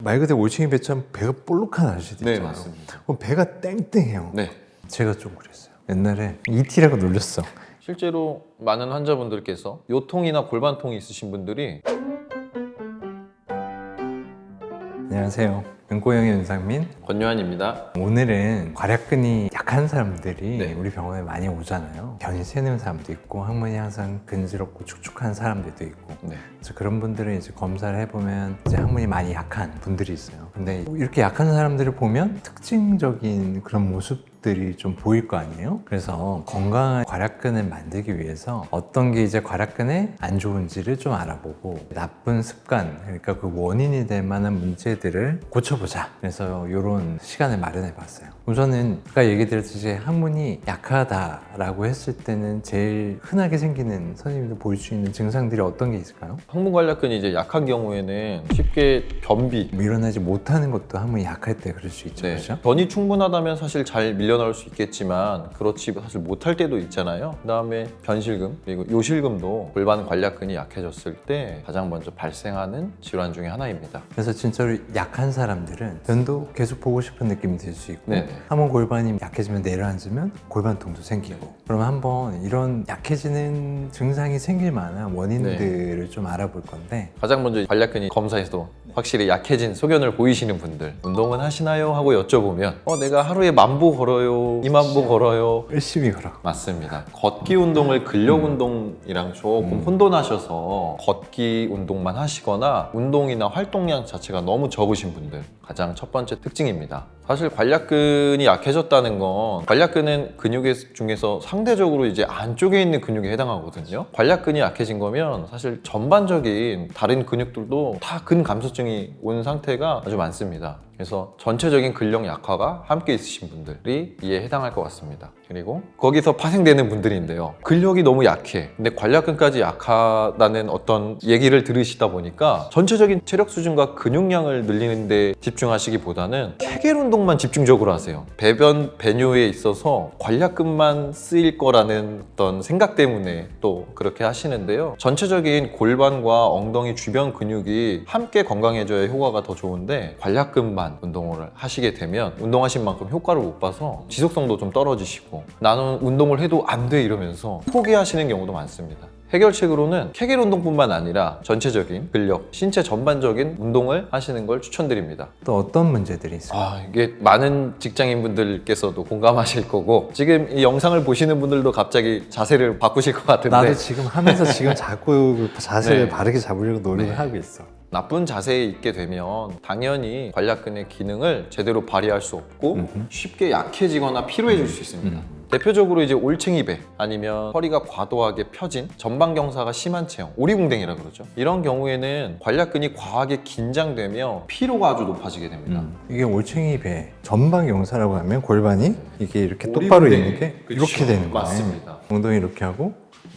말 그대로 올챙이 배처럼 배가 볼록한 아저씨들 네, 있잖아요. 맞습니다. 그럼 배가 땡땡해요. 네. 제가 좀 그랬어요. 옛날에 ET라고 놀렸어. 실제로 많은 환자분들께서 요통이나 골반통이 있으신 분들이 안녕하세요. 연고형의 윤상민. 권요한입니다. 오늘은 괄약근이 약한 사람들이 네. 우리 병원에 많이 오잖아요. 변이 새는 사람도 있고 항문이 항상 근지럽고 축축한 사람들도 있고. 네. 그래서 그런 분들은 이제 검사를 해보면 이제 항문이 많이 약한 분들이 있어요. 근데 이렇게 약한 사람들을 보면 특징적인 그런 모습들이 좀 보일 거 아니에요? 그래서 건강한 괄약근을 만들기 위해서 어떤 게 이제 괄약근에 안 좋은지를 좀 알아보고 나쁜 습관, 그러니까 그 원인이 될 만한 문제들을 고쳐보자. 그래서 이런 시간을 마련해 봤어요. 우선은 아까 얘기 드렸듯이 항문이 약하다라고 했을 때는 제일 흔하게 생기는 선생님들 보일 수 있는 증상들이 어떤 게 있을까요? 항문관략근이 이제 약한 경우에는 쉽게 변비, 뭐 일어나지 못하는 것도 항문이 약할 때 그럴 수 있죠. 네. 그렇죠? 변이 충분하다면 사실 잘 밀려나올 수 있겠지만 그렇지 사실 못할 때도 있잖아요. 그 다음에 변실금 그리고 요실금도 골반 관략근이 약해졌을 때 가장 먼저 발생하는 질환 중에 하나입니다. 그래서 진짜로 약한 사람들은 변도 계속 보고 싶은 느낌이 들 수 있고 네네. 한번 골반이 약해지면 내려앉으면 골반통도 생기고 그럼 한번 이런 약해지는 증상이 생길 만한 원인들을 좀 알아볼 건데 가장 먼저 관략근이 검사에서 확실히 약해진 소견을 보이시는 분들 운동은 하시나요? 하고 여쭤보면 내가 하루에 10,000보 걸어요, 20,000보 걸어요. 열심히 걸어. 맞습니다. 걷기 운동을 근력 운동이랑 조금 혼돈하셔서 걷기 운동만 하시거나 운동이나 활동량 자체가 너무 적으신 분들 가장 첫 번째 특징입니다. 사실 관략근이 약해졌다는 건 관략근은 근육 중에서 상대적으로 이제 안쪽에 있는 근육에 해당하거든요. 관략근이 약해진 거면 사실 전반적인 다른 근육들도 다 근감소증이 온 상태가 아주 많습니다. 그래서 전체적인 근력 약화가 함께 있으신 분들이 이에 해당할 것 같습니다. 그리고 거기서 파생되는 분들인데요. 근력이 너무 약해. 근데 관략근까지 약하다는 어떤 얘기를 들으시다 보니까 전체적인 체력 수준과 근육량을 늘리는 데 집중하시기보다는 케겔 운동만 집중적으로 하세요. 배변, 배뇨에 있어서 관략근만 쓰일 거라는 어떤 생각 때문에 또 그렇게 하시는데요. 전체적인 골반과 엉덩이 주변 근육이 함께 건강해져야 효과가 더 좋은데 관략근만 운동을 하시게 되면 운동하신 만큼 효과를 못 봐서 지속성도 좀 떨어지시고 나는 운동을 해도 안 돼 이러면서 포기하시는 경우도 많습니다. 해결책으로는 케겔 운동뿐만 아니라 전체적인 근력, 신체 전반적인 운동을 하시는 걸 추천드립니다. 또 어떤 문제들이 있어요? 이게 많은 직장인분들께서도 공감하실 거고 지금 이 영상을 보시는 분들도 갑자기 자세를 바꾸실 것 같은데 나도 지금 하면서 지금 자꾸 자세를 네. 바르게 잡으려고 노력을 네. 하고 있어. 나쁜 자세에 있게 되면 당연히 관략근의 기능을 제대로 발휘할 수 없고 쉽게 약해지거나 피로해질 수 있습니다. 대표적으로 이제 올챙이배 아니면 허리가 과도하게 펴진 전방경사가 심한 체형, 오리궁뎅이라 그러죠. 이런 경우에는 관략근이 과하게 긴장되며 피로가 아주 높아지게 됩니다. 이게 올챙이 배 전방 경사라고 하면 골반이 이게 이렇게 똑바로 있는 게 이렇게 되는 거예요. 맞습니다. 엉덩이 이렇게 하고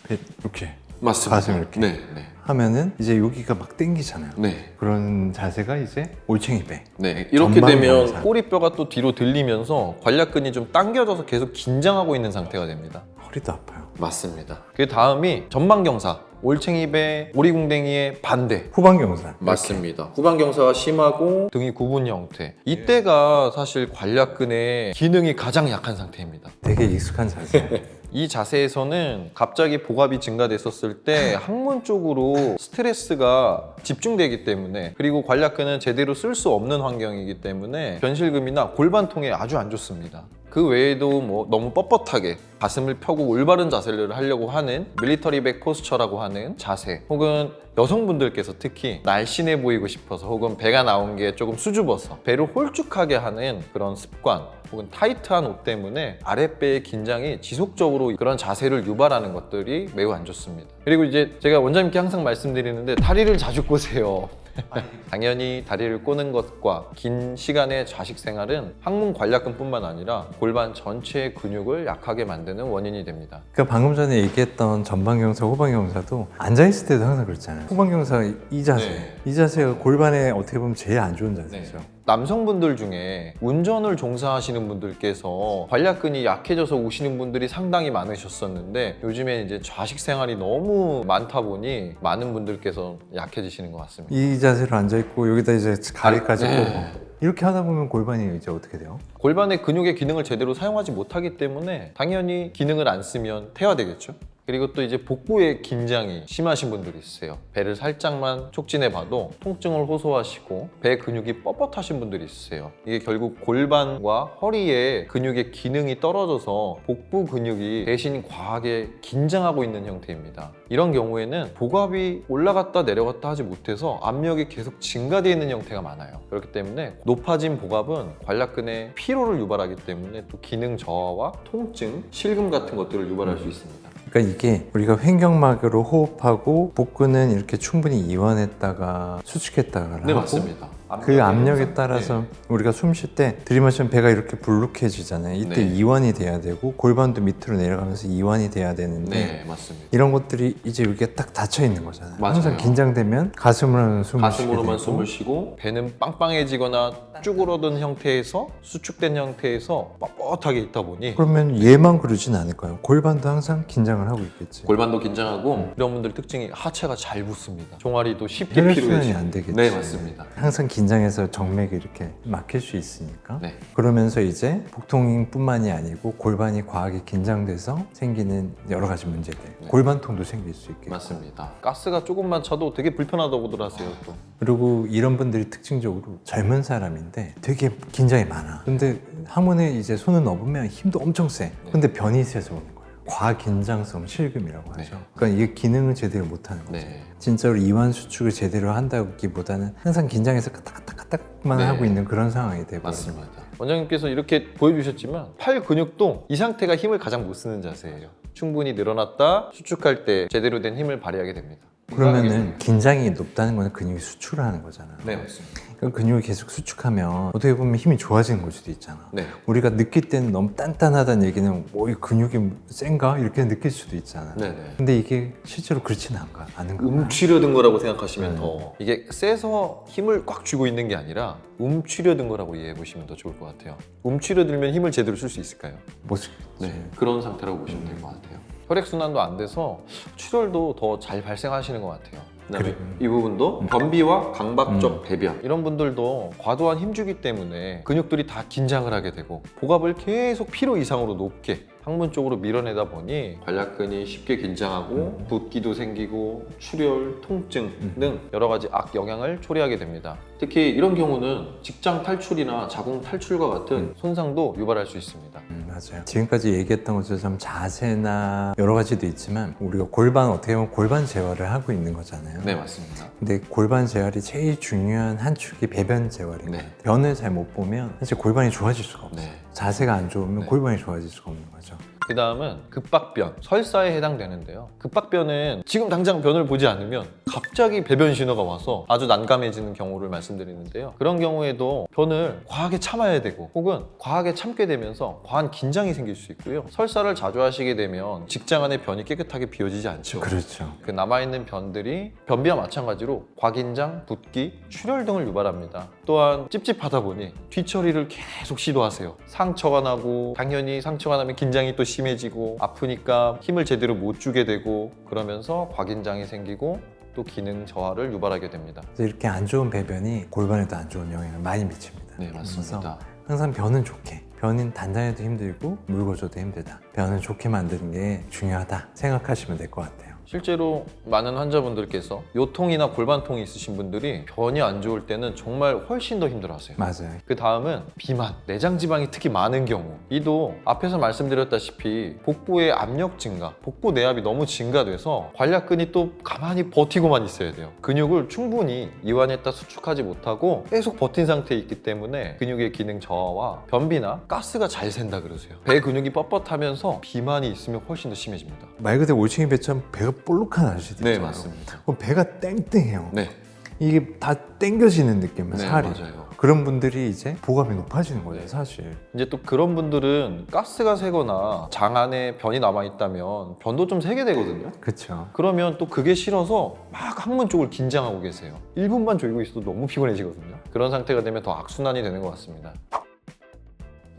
배 이렇게 맞습니다. 가슴 이렇게 네, 네. 하면은 이제 여기가 막 당기잖아요. 네. 그런 자세가 이제 올챙이 배. 네, 이렇게 전방 되면 경사. 꼬리뼈가 또 뒤로 들리면서 관략근이 좀 당겨져서 계속 긴장하고 있는 상태가 됩니다. 허리도 아파요. 맞습니다. 그 다음이 전방경사, 올챙이배, 오리궁뎅이의 반대. 후방 경사. 맞습니다. 후방경사가 심하고 등이 굽은 형태. 이때가 사실 관략근의 기능이 가장 약한 상태입니다. 되게 익숙한 자세. 이 자세에서는 갑자기 복압이 증가됐었을 때 항문 쪽으로 스트레스가 집중되기 때문에 그리고 관략근은 제대로 쓸 수 없는 환경이기 때문에 변실금이나 골반통에 아주 안 좋습니다. 그 외에도 뭐 너무 뻣뻣하게 가슴을 펴고 올바른 자세를 하려고 하는 밀리터리 백 포스처라고 하는 자세 혹은 여성분들께서 특히 날씬해 보이고 싶어서 혹은 배가 나온 게 조금 수줍어서 배를 홀쭉하게 하는 그런 습관 혹은 타이트한 옷 때문에 아랫배의 긴장이 지속적으로 그런 자세를 유발하는 것들이 매우 안 좋습니다. 그리고 이제 제가 원장님께 항상 말씀드리는데 다리를 자주 꼬세요. 당연히 다리를 꼬는 것과 긴 시간의 좌식 생활은 항문 관략근뿐만 아니라 골반 전체의 근육을 약하게 만드는 원인이 됩니다. 그러니까 방금 전에 얘기했던 전방 경사, 후방 경사도 앉아 있을 때도 항상 그렇잖아요. 후방 경사 이 자세, 네. 이 자세가 골반에 어떻게 보면 제일 안 좋은 자세죠. 네. 남성분들 중에 운전을 종사하시는 분들께서 관략근이 약해져서 오시는 분들이 상당히 많으셨었는데 요즘에 이제 좌식 생활이 너무 많다 보니 많은 분들께서 약해지시는 것 같습니다. 이 자세로 앉아 있고 여기다 이제 가리까지 네. 꽂고 이렇게 하다 보면 골반이 이제 어떻게 돼요? 골반의 근육의 기능을 제대로 사용하지 못하기 때문에 당연히 기능을 안 쓰면 퇴화되겠죠. 그리고 또 이제 복부의 긴장이 심하신 분들이 있어요. 배를 살짝만 촉진해 봐도 통증을 호소하시고 배 근육이 뻣뻣하신 분들이 있으세요. 이게 결국 골반과 허리의 근육의 기능이 떨어져서 복부 근육이 대신 과하게 긴장하고 있는 형태입니다. 이런 경우에는 복압이 올라갔다 내려갔다 하지 못해서 압력이 계속 증가되어 있는 형태가 많아요. 그렇기 때문에 높아진 복압은 관략근에 피로를 유발하기 때문에 또 기능 저하와 통증, 실금 같은 것들을 유발할 수 있습니다. 그러니까 이게 우리가 횡격막으로 호흡하고 복근은 이렇게 충분히 이완했다가 수축했다가 네, 하고 맞습니다. 그 압력에 항상, 따라서 네. 우리가 숨 쉴 때 들이마시면 배가 이렇게 불룩해지잖아요. 이때 네. 이완이 돼야 되고 골반도 밑으로 내려가면서 이완이 돼야 되는데 네, 맞습니다. 이런 것들이 이제 이렇게 딱 닫혀 있는 거잖아요. 맞아요. 항상 긴장되면 가슴으로는 숨을 쉬게 가슴으로만 되고 숨을 쉬고 배는 빵빵해지거나 쭈그러든 형태에서 수축된 형태에서 뻣뻣하게 있다 보니 그러면 얘만 그러진 않을 거예요. 골반도 항상 긴장을 하고 있겠지. 골반도 긴장하고 이런 분들 특징이 하체가 잘 붙습니다. 종아리도 쉽게 혈액순환이 피로해지고. 안 되겠지. 네, 맞습니다. 항상 긴장해서 정맥이 이렇게 막힐 수 있으니까. 네. 그러면서 이제 복통뿐만이 아니고 골반이 과하게 긴장돼서 생기는 여러 가지 문제들. 네. 골반통도 생길 수 있겠고. 맞습니다. 가스가 조금만 차도 되게 불편하다고들 하세요. 또. 그리고 이런 분들이 특징적으로 젊은 사람인데 되게 긴장이 많아. 근데 항문에 이제 손을 넣으면 힘도 엄청 세. 근데 변이 세서 오는 거예요. 과긴장성 실금이라고 하죠. 네. 그러니까 이게 기능을 제대로 못하는 거죠. 네. 진짜로 이완 수축을 제대로 한다기보다는 항상 긴장해서 까딱까딱까딱만 네. 하고 있는 그런 상황이 돼버려요. 맞습니다. 원장님께서 이렇게 보여주셨지만 팔 근육도 이 상태가 힘을 가장 못 쓰는 자세예요. 충분히 늘어났다 수축할 때 제대로 된 힘을 발휘하게 됩니다. 그러면은 긴장이 높다는 거는 근육이 수축을 하는 거잖아요. 네, 맞습니다. 그러니까 근육이 계속 수축하면 어떻게 보면 힘이 좋아지는 걸 수도 있잖아. 네. 우리가 느낄 때는 너무 단단하다는 얘기는 이 근육이 센가? 이렇게 느낄 수도 있잖아. 네네. 근데 이게 실제로 그렇지는 않은 거야. 움츠려든 거라고 생각하시면 네. 더 이게 세서 힘을 꽉 쥐고 있는 게 아니라 움츠려든 거라고 이해해 보시면 더 좋을 것 같아요. 움츠려들면 힘을 제대로 쓸 수 있을까요? 멋있겠지. 그런 상태라고 보시면 될 것 같아요. 혈액순환도 안 돼서 출혈도 더 잘 발생하시는 것 같아요. 그다음에 그래. 이 부분도 변비와 강박적 배변 이런 분들도 과도한 힘주기 때문에 근육들이 다 긴장을 하게 되고 복압을 계속 필요 이상으로 높게 항문 쪽으로 밀어내다 보니 관략근이 쉽게 긴장하고 붓기도 생기고 출혈, 통증 등 여러 가지 악영향을 초래하게 됩니다. 특히 이런 경우는 직장 탈출이나 자궁 탈출과 같은 손상도 유발할 수 있습니다. 맞아요. 지금까지 얘기했던 것처럼 자세나 여러 가지도 있지만 우리가 골반 어떻게 보면 골반 재활을 하고 있는 거잖아요. 네, 맞습니다. 근데 골반 재활이 제일 중요한 한 축이 배변 재활인 네. 거예요. 변을 잘 못 보면 사실 골반이 좋아질 수가 없어요. 네. 자세가 안 좋으면 네. 골반이 좋아질 수가 없는 거죠. 그 다음은 급박변, 설사에 해당되는데요. 급박변은 지금 당장 변을 보지 않으면 갑자기 배변 신호가 와서 아주 난감해지는 경우를 말씀드리는데요. 그런 경우에도 변을 과하게 참아야 되고 혹은 과하게 참게 되면서 과한 긴장이 생길 수 있고요. 설사를 자주 하시게 되면 직장 안에 변이 깨끗하게 비워지지 않죠. 그렇죠. 그 남아있는 변들이 변비와 마찬가지로 과긴장, 붓기, 출혈 등을 유발합니다. 또한 찝찝하다 보니 뒤처리를 계속 시도하세요. 상처가 나고 당연히 상처가 나면 긴장이 또 심해지고 아프니까 힘을 제대로 못 주게 되고 그러면서 과긴장이 생기고 또 기능 저하를 유발하게 됩니다. 그래서 이렇게 안 좋은 배변이 골반에도 안 좋은 영향을 많이 미칩니다. 네, 맞습니다. 그래서 항상 변은 좋게, 변은 단단해도 힘들고 묽어져도 힘들다. 변은 좋게 만드는 게 중요하다 생각하시면 될 것 같아요. 실제로 많은 환자분들께서 요통이나 골반통이 있으신 분들이 변이 안 좋을 때는 정말 훨씬 더 힘들어하세요. 맞아요. 그 다음은 비만, 내장 지방이 특히 많은 경우 이도 앞에서 말씀드렸다시피 복부의 압력 증가, 복부 내압이 너무 증가돼서 관략근이 또 가만히 버티고만 있어야 돼요. 근육을 충분히 이완했다 수축하지 못하고 계속 버틴 상태에 있기 때문에 근육의 기능 저하와 변비나 가스가 잘 샌다 그러세요. 배 근육이 뻣뻣하면서 비만이 있으면 훨씬 더 심해집니다. 말 그대로 올챙이 배처럼 배가 볼록한 아저씨들 네, 있잖아요. 맞습니다. 그럼 배가 땡땡해요. 네, 이게 다 땡겨지는 느낌이에요, 네, 살이. 맞아요. 그런 분들이 이제 복압이 높아지는 거예요, 네. 사실. 이제 또 그런 분들은 가스가 새거나 장 안에 변이 남아있다면 변도 좀 세게 되거든요. 그렇죠. 그러면 또 그게 싫어서 막 항문 쪽을 긴장하고 계세요. 1분만 조이고 있어도 너무 피곤해지거든요. 그런 상태가 되면 더 악순환이 되는 것 같습니다.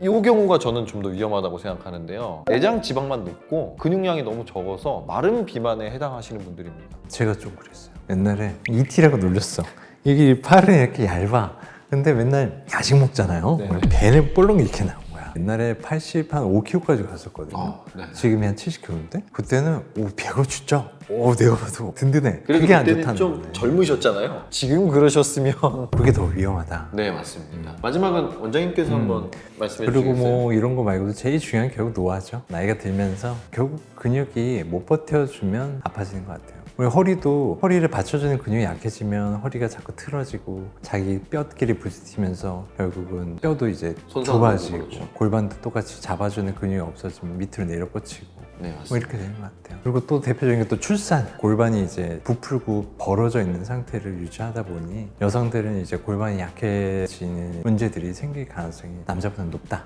이 경우가 저는 좀 더 위험하다고 생각하는데요. 내장 지방만 높고 근육량이 너무 적어서 마른 비만에 해당하시는 분들입니다. 제가 좀 그랬어요. 옛날에 ET라고 놀렸어. 이게 팔은 이렇게 얇아. 근데 맨날 야식 먹잖아요. 네네. 배는 볼록 이렇게 나온 거야. 옛날에 80, 한 5kg까지 갔었거든요. 네. 지금이 한 70kg인데? 그때는 배가 진짜 내가 봐도 든든해. 그래도 그게 안 그때는 좋다는 좀 거네. 젊으셨잖아요. 지금 그러셨으면 그게 더 위험하다. 네, 맞습니다. 마지막은 원장님께서 한번 말씀해 그리고 주시겠어요? 뭐 이런 거 말고도 제일 중요한 게 결국 노화죠. 나이가 들면서 결국 근육이 못 버텨주면 아파지는 것 같아요. 우리 허리를 받쳐주는 근육이 약해지면 허리가 자꾸 틀어지고 자기 뼈끼리 부딪히면서 결국은 뼈도 이제 손상하고 좁아지고 그렇죠. 골반도 똑같이 잡아주는 근육이 없어지면 밑으로 내려 뻗치고 네, 뭐 맞습니다. 이렇게 되는 것 같아요. 그리고 또 대표적인 게 또 출산. 골반이 이제 부풀고 벌어져 있는 상태를 유지하다 보니 여성들은 이제 골반이 약해지는 문제들이 생길 가능성이 남자보다는 높다.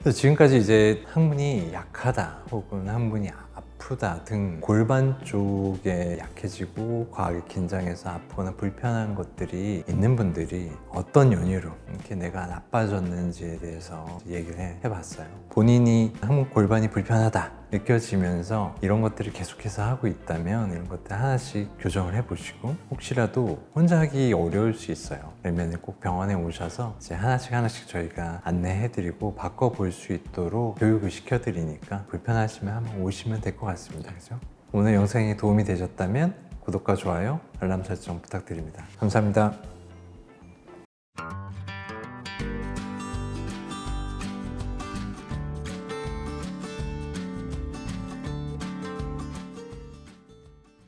그래서 지금까지 이제 항문이 약하다 혹은 항문이 아프다 등 골반 쪽에 약해지고 과하게 긴장해서 아프거나 불편한 것들이 있는 분들이 어떤 연유로 이렇게 내가 나빠졌는지에 대해서 얘기를 해봤어요. 본인이 항문 골반이 불편하다 느껴지면서 이런 것들을 계속해서 하고 있다면 이런 것들 하나씩 교정을 해보시고 혹시라도 혼자 하기 어려울 수 있어요. 그러면 꼭 병원에 오셔서 이제 하나씩 저희가 안내해드리고 바꿔볼 수 있도록 교육을 시켜드리니까 불편하시면 한번 오시면 될 것 같습니다. 그죠? 오늘 영상이 도움이 되셨다면 구독과 좋아요, 알람 설정 부탁드립니다. 감사합니다.